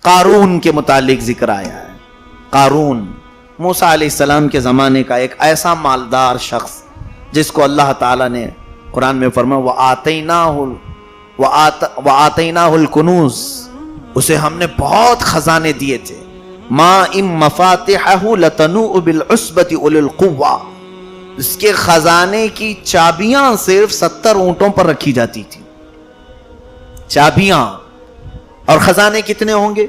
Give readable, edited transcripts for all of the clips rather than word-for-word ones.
قارون کے متعلق ذکر آیا ہے. قارون موسیٰ علیہ السلام کے زمانے کا ایک ایسا مالدار شخص جس کو اللہ تعالیٰ نے قرآن میں فرمایا وَآتَيْنَاهُ الْكُنُوزَ، اسے ہم نے بہت خزانے دیے تھے. مَا إِن مَفَاتِحَهُ لَتَنُوءُ بِالْعُصْبَةِ أُولِي الْقُوَّةِ، اس کے خزانے کی چابیاں صرف 70 اونٹوں پر رکھی جاتی تھی. چابیاں. اور خزانے کتنے ہوں گے؟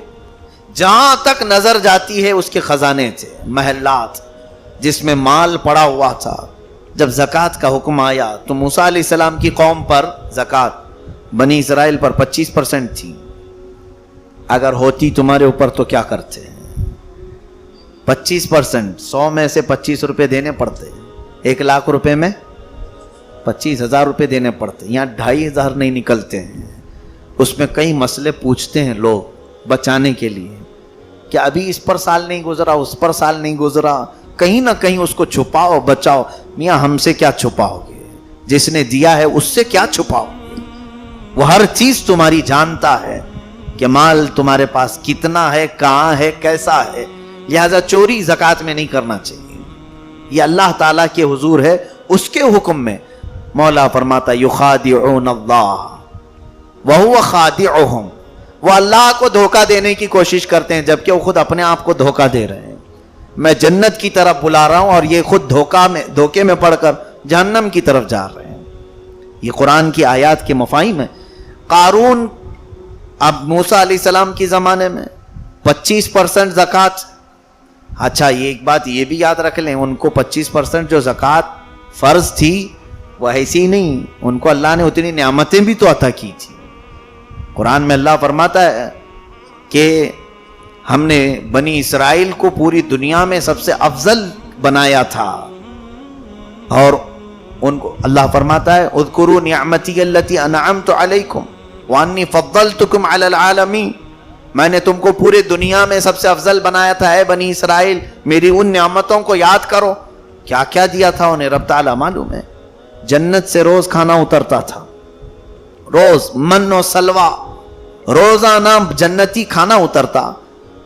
جہاں تک نظر جاتی ہے اس کے خزانے تھے، محلات جس میں مال پڑا ہوا تھا. جب زکوٰۃ کا حکم آیا تو موسیٰ علیہ السلام کی قوم پر زکوٰۃ بنی اسرائیل پر 25% تھی. اگر ہوتی تمہارے اوپر تو کیا کرتے ہیں؟ 25%، 100 میں سے 25 روپے دینے پڑتے. 1 لاکھ روپے میں 25,000 روپے دینے پڑتے. یہاں 2,500 نہیں نکلتے ہیں. اس میں کئی مسئلے پوچھتے ہیں لوگ بچانے کے لیے کہ ابھی اس پر سال نہیں گزرا، اس پر سال نہیں گزرا، کہیں نہ کہیں اس کو چھپاؤ بچاؤ. میاں ہم سے کیا چھپاؤ گے؟ جس نے دیا ہے اس سے کیا چھپاؤ گے؟ وہ ہر چیز تمہاری جانتا ہے کہ مال تمہارے پاس کتنا ہے، کہاں ہے، کیسا ہے. لہذا چوری زکوٰۃ میں نہیں کرنا چاہیے. یہ اللہ تعالیٰ کے حضور ہے، اس کے حکم میں. مولا فرماتا یخادعون اللہ وہو خادعہم، وہ اللہ کو دھوکہ دینے کی کوشش کرتے ہیں جبکہ وہ خود اپنے آپ کو دھوکہ دے رہے ہیں. میں جنت کی طرف بلا رہا ہوں اور یہ خود دھوکے میں پڑھ کر جہنم کی طرف جا رہے ہیں. یہ قرآن کی آیات کے مفاہیم ہیں. قارون اب موسیٰ علیہ السلام کی زمانے میں 25% زکوٰۃ. اچھا یہ ایک بات یہ بھی یاد رکھ لیں، ان کو 25% جو زکوٰۃ فرض تھی وہ ایسی نہیں، ان کو اللہ نے اتنی نعمتیں بھی تو عطا کی تھی. قرآن میں اللہ فرماتا ہے کہ ہم نے بنی اسرائیل کو پوری دنیا میں سب سے افضل بنایا تھا. اور ان کو اللہ فرماتا ہے اذکروا نعمتی التی انعمت علیکم وانی فضلتکم علی العالمین، میں نے تم کو پورے دنیا میں سب سے افضل بنایا تھا اے بنی اسرائیل، میری ان نعمتوں کو یاد کرو. کیا کیا دیا تھا انہیں رب تعالیٰ معلوم ہے. جنت سے روز کھانا اترتا تھا، روز من و سلوہ، روزانہ جنتی کھانا اترتا.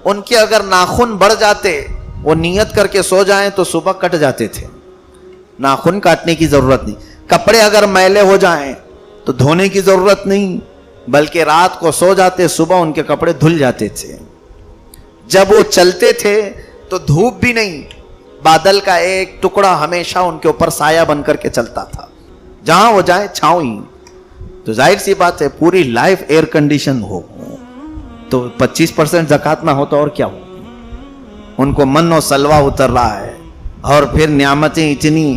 ان کے اگر ناخن بڑھ جاتے، وہ نیت کر کے سو جائیں تو صبح کٹ جاتے تھے، ناخن کاٹنے کی ضرورت نہیں. کپڑے اگر میلے ہو جائیں تو دھونے کی ضرورت نہیں، بلکہ رات کو سو جاتے، صبح ان کے کپڑے دھل جاتے تھے. جب وہ چلتے تھے تو دھوپ بھی نہیں، بادل کا ایک ٹکڑا ہمیشہ ان کے اوپر سایہ بن کر کے چلتا تھا، جہاں وہ جائیں چھاؤں ہی. تو ظاہر سی بات ہے پوری لائف ایئر کنڈیشن ہو تو 25% زکوٰۃ نہ ہو تو اور کیا ہو. ان کو من و سلوہ اتر رہا ہے، اور پھر نعمتیں اتنی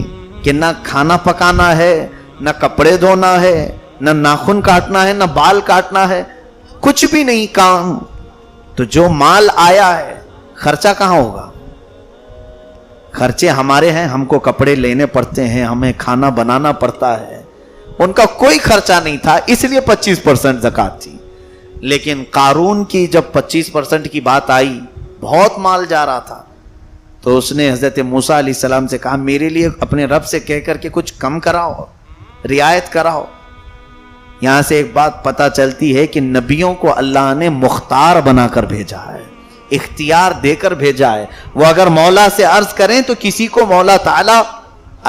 کہ نہ کھانا پکانا ہے، نہ کپڑے دھونا ہے، نہ ناخن کاٹنا ہے، نہ بال کاٹنا ہے، کچھ بھی نہیں کام. تو جو مال آیا ہے خرچہ کہاں ہوگا؟ خرچے ہمارے ہیں، ہم کو کپڑے لینے پڑتے ہیں، ہمیں کھانا بنانا پڑتا ہے. ان کا کوئی خرچہ نہیں تھا، اس لیے 25% زکوٰۃ تھی. لیکن قارون کی جب 25% کی بات آئی، بہت مال جا رہا تھا، تو اس نے حضرت موسیٰ علیہ السلام سے کہا میرے لیے اپنے رب سے کہہ کر کے کچھ کم کراؤ، رعایت کراؤ. یہاں سے ایک بات پتہ چلتی ہے کہ نبیوں کو اللہ نے مختار بنا کر بھیجا ہے، اختیار دے کر بھیجا ہے. وہ اگر مولا سے عرض کریں تو کسی کو مولا تعالیٰ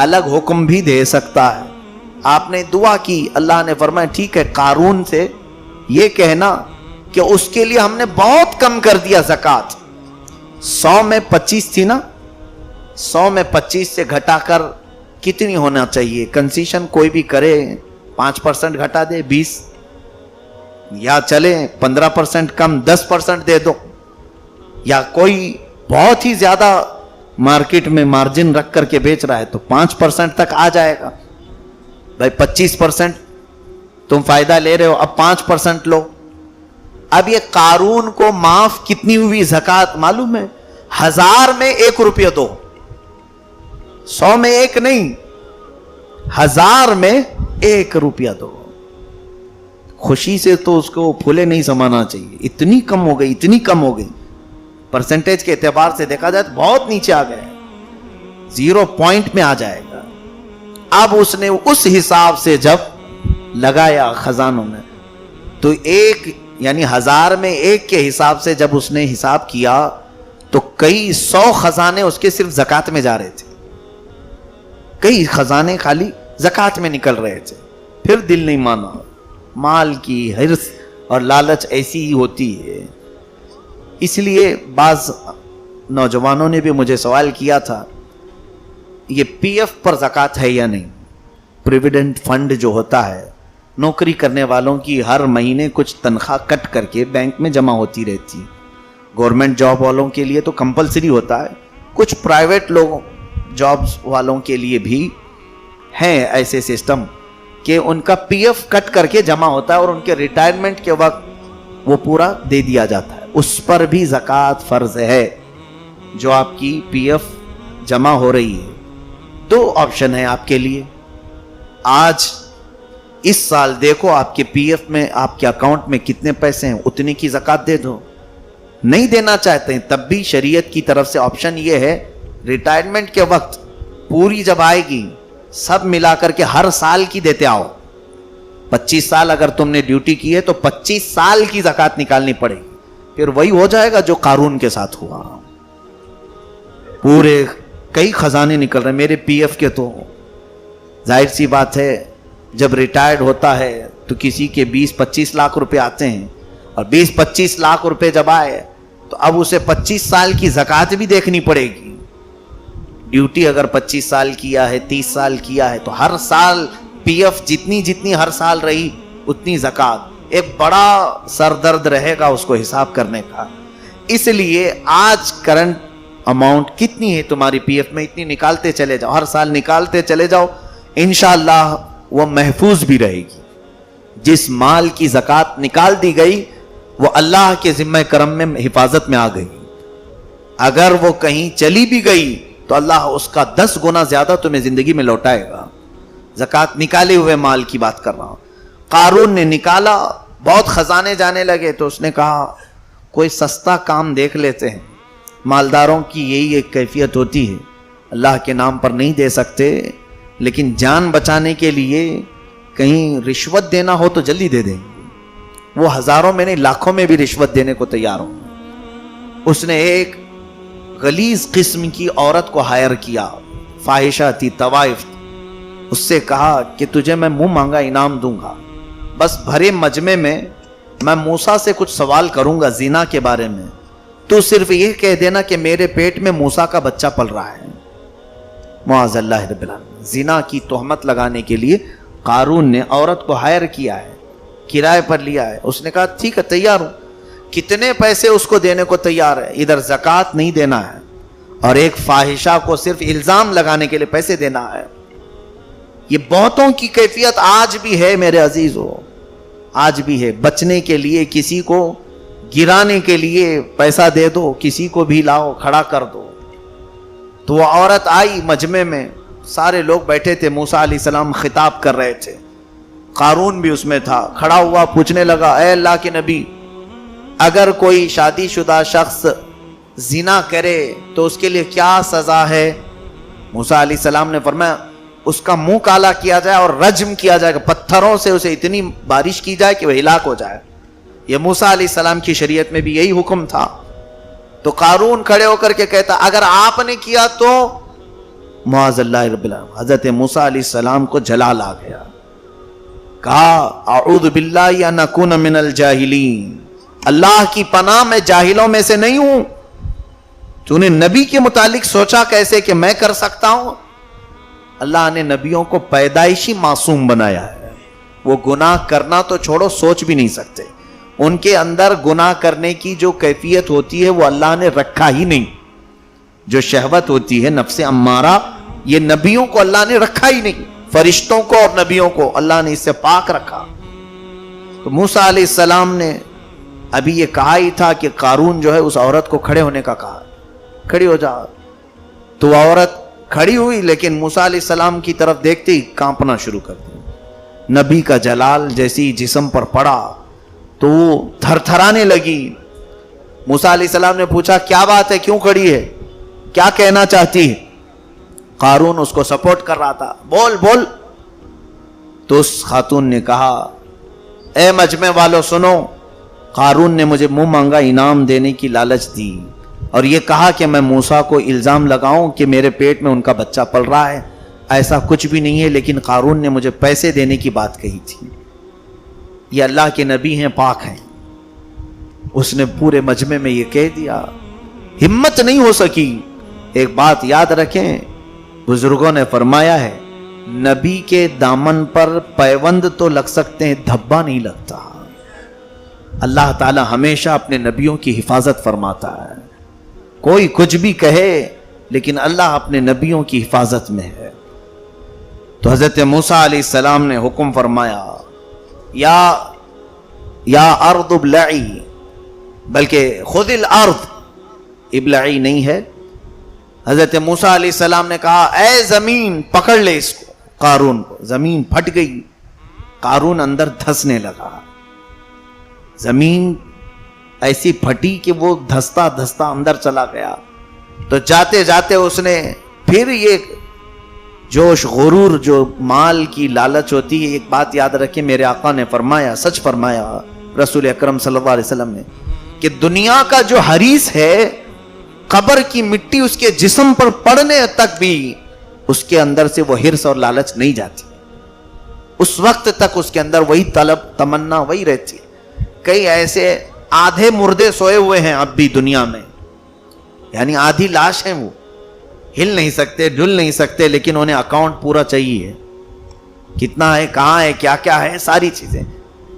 الگ حکم بھی دے سکتا ہے. آپ نے دعا کی، اللہ نے فرمایا ٹھیک ہے قارون سے یہ کہنا کہ اس کے لیے ہم نے بہت کم کر دیا زکوٰۃ. 100 میں 25 تھی نا، 100 میں 25 سے گھٹا کر کتنی ہونا چاہیے؟ کنسیشن کوئی بھی کرے، 5% گھٹا دے، 20، یا چلے 15% کم 10% دے دو، یا کوئی بہت ہی زیادہ مارکیٹ میں مارجن رکھ کر کے بیچ رہا ہے تو 5% تک آ جائے گا. بھائی 25% تم فائدہ لے رہے ہو، اب 5% لو. اب یہ قارون کو معاف کتنی ہوئی زکوٰۃ معلوم ہے؟ 1000 میں 1 روپیہ دو، 100 میں 1 نہیں، 1000 میں 1 روپیہ دو. خوشی سے تو اس کو پھولے نہیں سمانا چاہیے. اتنی کم ہو گئی، اتنی کم ہو گئی، پرسنٹیج کے اعتبار سے دیکھا جائے تو بہت نیچے آ گئے، 0 پوائنٹ میں آ جائے گا. اب اس نے اس حساب سے جب لگایا خزانوں میں تو ایک یعنی 1000 میں 1 کے حساب سے جب اس نے حساب کیا تو کئی 100 خزانے اس کے صرف زکوٰۃ میں جا رہے تھے. کئی خزانے خالی زکوٰۃ میں نکل رہے تھے. پھر دل نہیں مانا. مال کی حرص اور لالچ ایسی ہی ہوتی ہے. اس لیے بعض نوجوانوں نے بھی مجھے سوال کیا تھا یہ پی ایف پر زکوٰۃ ہے یا نہیں. پروویڈنٹ فنڈ جو ہوتا ہے نوکری کرنے والوں کی ہر مہینے کچھ تنخواہ کٹ کر کے بینک میں جمع ہوتی رہتی. گورنمنٹ جاب والوں کے لیے تو کمپلسری ہوتا ہے. کچھ پرائیویٹ لوگوں جابز والوں کے لیے بھی ہیں ایسے سسٹم کہ ان کا پی ایف کٹ کر کے جمع ہوتا ہے اور ان کے ریٹائرمنٹ کے وقت وہ پورا دے دیا جاتا ہے. اس پر بھی زکوٰۃ فرض ہے جو آپ کی پی ایف جمع ہو رہی ہے. 2 آپشن ہے آپ کے لیے. آج اس سال دیکھو آپ کے پی ایف میں آپ کے اکاؤنٹ میں کتنے پیسے ہیں, اتنی کی زکوٰۃ دے دو. نہیں دینا چاہتے ہیں تب بھی شریعت کی طرف سے آپشن یہ ہے ریٹائرمنٹ کے وقت پوری جب آئے گی سب ملا کر کے ہر سال کی دیتے آؤ. 25 سال اگر تم نے ڈیوٹی کی ہے تو 25 سال کی زکوٰۃ نکالنی پڑے گی. پھر وہی ہو جائے گا جو قارون کے ساتھ ہوا. پورے کئی خزانے نکل رہے میرے پی ایف کے. تو ظاہر سی بات ہے جب ریٹائرڈ ہوتا ہے تو کسی کے 20-25 لاکھ روپے آتے ہیں اور 20-25 لاکھ روپے جب آئے تو اب اسے 25 سال کی زکوٰۃ بھی دیکھنی پڑے گی. ڈیوٹی اگر 25 سال کیا ہے 30 سال کیا ہے تو ہر سال پی ایف جتنی ہر سال رہی اتنی زکوٰۃ. ایک بڑا سر درد رہے گا اس کو حساب کرنے کا. اس لیے آج کرنٹ اماؤنٹ کتنی ہے تمہاری پی ایف میں اتنی نکالتے چلے جاؤ. ہر سال نکالتے چلے جاؤ. انشاءاللہ وہ محفوظ بھی رہے گی. جس مال کی زکوٰۃ نکال دی گئی وہ اللہ کے ذمہ کرم میں حفاظت میں آ گئی. اگر وہ کہیں چلی بھی گئی تو اللہ اس کا 10 گنا زیادہ تمہیں زندگی میں لوٹائے گا. زکوٰۃ نکالے ہوئے مال کی بات کر رہا ہوں. قارون نے نکالا, بہت خزانے جانے لگے تو اس نے کہا کوئی سستا کام دیکھ لیتے ہیں. مالداروں کی یہی ایک کیفیت ہوتی ہے, اللہ کے نام پر نہیں دے سکتے لیکن جان بچانے کے لیے کہیں رشوت دینا ہو تو جلدی دے دیں. وہ ہزاروں میں نہیں لاکھوں میں بھی رشوت دینے کو تیار ہوں. اس نے ایک غلیظ قسم کی عورت کو ہائر کیا, فاحشہ تھی, طوائف. اس سے کہا کہ تجھے میں منہ مانگا انعام دوں گا, بس بھرے مجمع میں میں موسیٰ سے کچھ سوال کروں گا زنا کے بارے میں, تو صرف یہ کہہ دینا کہ میرے پیٹ میں موسیٰ کا بچہ پل رہا ہے. معاذ اللہ رب العالمین. زنا کی تہمت لگانے کے لیے قارون نے عورت کو ہائر کیا ہے, کرائے پر لیا ہے. اس نے کہا ٹھیک ہے تیار ہوں. کتنے پیسے اس کو دینے کو تیار ہے. ادھر زکوٰۃ نہیں دینا ہے اور ایک فاحشہ کو صرف الزام لگانے کے لیے پیسے دینا ہے. یہ بہتوں کی کیفیت آج بھی ہے میرے عزیزو, آج بھی ہے. بچنے کے لیے کسی کو گرانے کے لیے پیسہ دے دو, کسی کو بھی لاؤ کھڑا کر دو. تو وہ عورت آئی مجمع میں, سارے لوگ بیٹھے تھے, موسیٰ علیہ السلام خطاب کر رہے تھے, قارون بھی اس میں تھا. کھڑا ہوا پوچھنے لگا اے اللہ کے نبی, اگر کوئی شادی شدہ شخص زنا کرے تو اس کے لیے کیا سزا ہے؟ موسیٰ علیہ السلام نے فرمایا اس کا منہ کالا کیا جائے اور رجم کیا جائے گا, پتھروں سے اسے اتنی بارش کی جائے کہ وہ ہلاک ہو جائے. یہ موسیٰ علیہ السلام کی شریعت میں بھی یہی حکم تھا. تو قارون کھڑے ہو کر کے کہتا اگر آپ نے کیا تو معاذ اللہ رب العالمین. حضرت موسیٰ علیہ السلام کو جلال آ گیا, کہا اعوذ باللہ ان اکون من الجاہلین, اللہ کی پناہ میں جاہلوں میں سے نہیں ہوں. تو نے نبی کے متعلق سوچا کیسے کہ میں کر سکتا ہوں؟ اللہ نے نبیوں کو پیدائشی معصوم بنایا ہے. وہ گناہ کرنا تو چھوڑو, سوچ بھی نہیں سکتے. ان کے اندر گناہ کرنے کی جو کیفیت ہوتی ہے وہ اللہ نے رکھا ہی نہیں. جو شہوت ہوتی ہے نفس امارہ, یہ نبیوں کو اللہ نے رکھا ہی نہیں. فرشتوں کو اور نبیوں کو اللہ نے اس سے پاک رکھا. تو موسیٰ علیہ السلام نے ابھی یہ کہا ہی تھا کہ قارون جو ہے اس عورت کو کھڑے ہونے کا کہا, کھڑی ہو جا. تو عورت کھڑی ہوئی لیکن موسیٰ علیہ السلام کی طرف دیکھتے ہی کانپنا شروع کر دیا. نبی کا جلال جیسی جسم پر پڑا تو وہ تھر تھرانے لگی. موسیٰ علیہ السلام نے پوچھا کیا بات ہے, کیوں کھڑی ہے, کیا کہنا چاہتی ہے؟ قارون اس کو سپورٹ کر رہا تھا, بول بول. تو اس خاتون نے کہا اے مجمع والو سنو, قارون نے مجھے منہ مانگا انعام دینے کی لالچ دی اور یہ کہا کہ میں موسیٰ کو الزام لگاؤں کہ میرے پیٹ میں ان کا بچہ پل رہا ہے. ایسا کچھ بھی نہیں ہے, لیکن قارون نے مجھے پیسے دینے کی بات کہی تھی. یہ اللہ کے نبی ہیں, پاک ہیں. اس نے پورے مجمع میں یہ کہہ دیا, ہمت نہیں ہو سکی. ایک بات یاد رکھیں, بزرگوں نے فرمایا ہے نبی کے دامن پر پیوند تو لگ سکتے ہیں, دھبا نہیں لگتا. اللہ تعالی ہمیشہ اپنے نبیوں کی حفاظت فرماتا ہے. کوئی کچھ بھی کہے لیکن اللہ اپنے نبیوں کی حفاظت میں ہے. تو حضرت موسیٰ علیہ السلام نے حکم فرمایا یا ارض ابلعی, بلکہ خذ الارض, ابلعی نہیں ہے. حضرت موسیٰ علیہ السلام نے کہا اے زمین پکڑ لے اس کو, قارون کو. زمین پھٹ گئی, قارون اندر دھسنے لگا. زمین ایسی پھٹی کہ وہ دھستا دھستا اندر چلا گیا. تو جاتے جاتے اس نے پھر یہ جوش غرور جو مال کی لالچ ہوتی ہے, ایک بات یاد رکھیں, میرے آقا نے فرمایا, سچ فرمایا رسول اکرم صلی اللہ علیہ وسلم نے, کہ دنیا کا جو حریص ہے قبر کی مٹی اس کے جسم پر پڑنے تک بھی اس کے اندر سے وہ حرص اور لالچ نہیں جاتی. اس وقت تک اس کے اندر وہی طلب تمنا وہی رہتی. کئی ایسے آدھے مردے سوئے ہوئے ہیں اب بھی دنیا میں, یعنی آدھی لاش ہیں, وہ ہل نہیں سکتے ڈل نہیں سکتے, لیکن انہیں اکاؤنٹ پورا چاہیے, کتنا ہے, کہاں ہے, کیا کیا ہے, ساری چیزیں.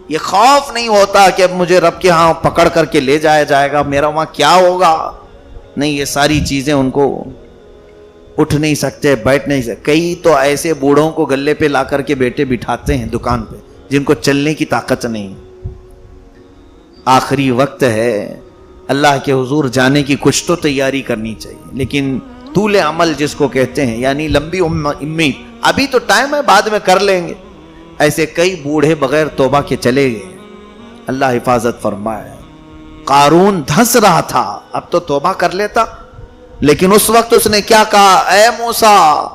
یہ خوف نہیں ہوتا کہ اب مجھے رب کے ہاں پکڑ کر کے لے جایا جائے گا, میرا وہاں کیا ہوگا. نہیں, یہ ساری چیزیں ان کو اٹھ نہیں سکتے, بیٹھ نہیں سکتے. کئی تو ایسے بوڑھوں کو گلے پہ لا کر کے بیٹے بٹھاتے ہیں دکان پہ, جن کو چلنے کی طاقت نہیں. آخری وقت ہے, اللہ کے حضور جانے کی کچھ تو تیاری کرنی چاہیے, لیکن طول عمل جس کو کہتے ہیں, یعنی لمبی امید, ابھی تو ٹائم ہے, بعد میں کر لیں گے. ایسے کئی بوڑھے بغیر توبہ کے چلے گئے. اللہ حفاظت فرمائے. قارون دھس رہا تھا, اب تو توبہ کر لیتا, لیکن اس وقت اس نے کیا کہا, اے موسیٰ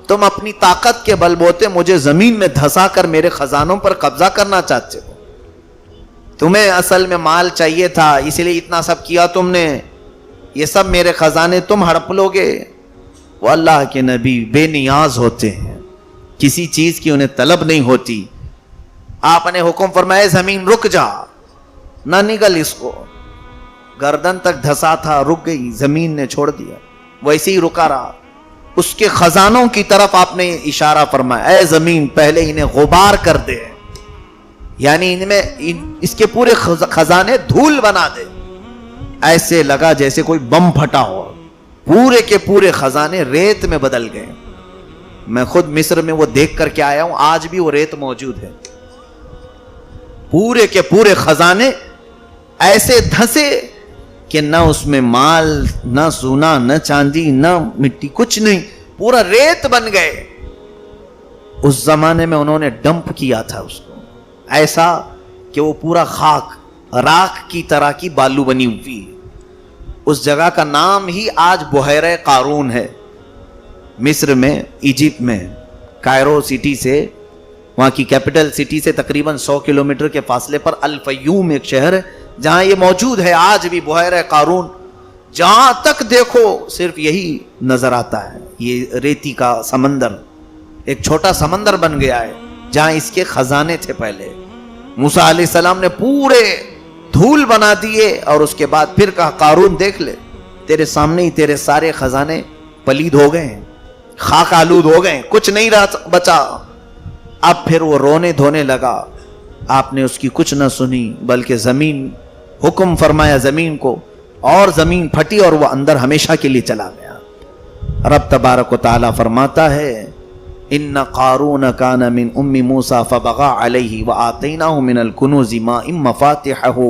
تم اپنی طاقت کے بل بوتے مجھے زمین میں دھسا کر میرے خزانوں پر قبضہ کرنا چاہتے ہو. تمہیں اصل میں مال چاہیے تھا, اسی لیے اتنا سب کیا تم نے, یہ سب میرے خزانے تم ہڑپ لو گے. وہ اللہ کے نبی بے نیاز ہوتے ہیں, کسی چیز کی انہیں طلب نہیں ہوتی. آپ نے حکم فرمایا زمین رک جا, نہ نگل اس کو. گردن تک دھسا تھا, رک گئی, زمین نے چھوڑ دیا, ویسے ہی رکا رہا. اس کے خزانوں کی طرف آپ نے اشارہ فرمایا, اے زمین پہلے انہیں غبار کر دے, یعنی ان میں اس کے پورے خزانے دھول بنا دے. ایسے لگا جیسے کوئی بم پھٹا ہو, پورے کے پورے خزانے ریت میں بدل گئے. میں خود مصر میں وہ دیکھ کر کے آیا ہوں, آج بھی وہ ریت موجود ہے. پورے کے پورے خزانے ایسے دھسے کہ نہ اس میں مال, نہ سونا, نہ چاندی, نہ مٹی, کچھ نہیں, پورا ریت بن گئے. اس زمانے میں انہوں نے ڈمپ کیا تھا اس کو, ایسا کہ وہ پورا خاک راکھ کی طرح کی بالو بنی ہوئی. اس جگہ کا نام ہی آج بحیرہ قارون ہے. مصر میں, ایجپٹ میں, کائرو سٹی سے, وہاں کی کیپٹل سٹی سے تقریباً 100 کلومیٹر کے فاصلے پر الفیوم ایک شہر ہے, جہاں یہ موجود ہے آج بھی بحیرہ قارون. جہاں تک دیکھو صرف یہی نظر آتا ہے, یہ ریتی کا سمندر, ایک چھوٹا سمندر بن گیا ہے جہاں اس کے خزانے تھے. پہلے موسیٰ علیہ السلام نے پورے دھول بنا دیے, اور اس کے بعد پھر کہا قارون دیکھ لے, تیرے سامنے ہی تیرے سارے خزانے پلید ہو گئے ہیں, خاک آلود ہو گئے, کچھ نہیں رہا بچا. اب پھر وہ رونے دھونے لگا. آپ نے اس کی کچھ نہ سنی, بلکہ زمین, حکم فرمایا زمین کو, اور زمین پھٹی اور وہ اندر ہمیشہ کے لیے چلا گیا. رب تبارک و تعالی فرماتا ہے ان قارون کان من ام موسیٰ فبغى علیہ وآتیناہ من الکنوز ما ان مفاتحہ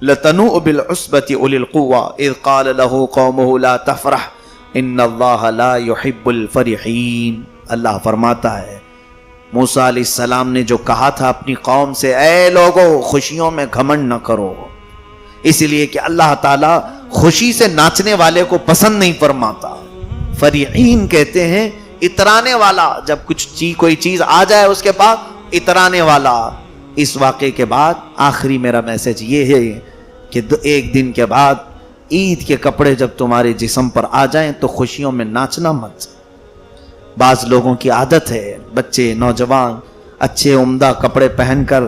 لتنوء بالعصبة اولی القوة اذ قال له قومه لا تفرح ان اللہ لا يحب الفرحین. اللہ فرماتا ہے موسیٰ علیہ السلام نے جو کہا تھا اپنی قوم سے, اے لوگو خوشیوں میں گھمنڈ نہ کرو, اس لیے کہ اللہ تعالیٰ خوشی سے ناچنے والے کو پسند نہیں فرماتا. فرحین کہتے ہیں اترانے والا, جب کوئی چیز آ جائے اس کے پاس اترانے والا. اس واقعے کے بعد آخری میرا میسج یہ ہے کہ ایک دن کے بعد عید کے کپڑے جب تمہارے جسم پر آ جائیں تو خوشیوں میں ناچنا مت. بعض لوگوں کی عادت ہے، بچے نوجوان اچھے عمدہ کپڑے پہن کر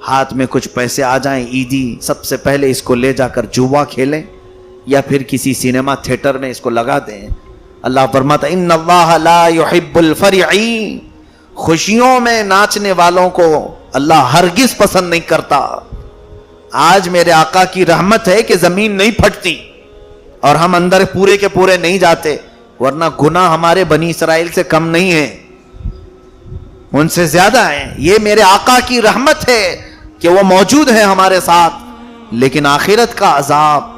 ہاتھ میں کچھ پیسے آ جائیں عیدی، سب سے پہلے اس کو لے جا کر جوا کھیلیں یا پھر کسی سینما تھیٹر میں اس کو لگا دیں. اللہ فرماتا ان اللہ لا يحب الفرحین، خوشیوں میں ناچنے والوں کو اللہ ہرگز پسند نہیں کرتا. آج میرے آقا کی رحمت ہے کہ زمین نہیں پھٹتی اور ہم اندر پورے کے پورے نہیں جاتے، ورنہ گناہ ہمارے بنی اسرائیل سے کم نہیں ہیں، ان سے زیادہ ہیں. یہ میرے آقا کی رحمت ہے کہ وہ موجود ہے ہمارے ساتھ، لیکن آخرت کا عذاب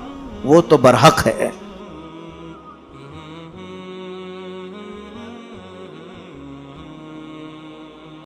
وہ تو برحق ہے.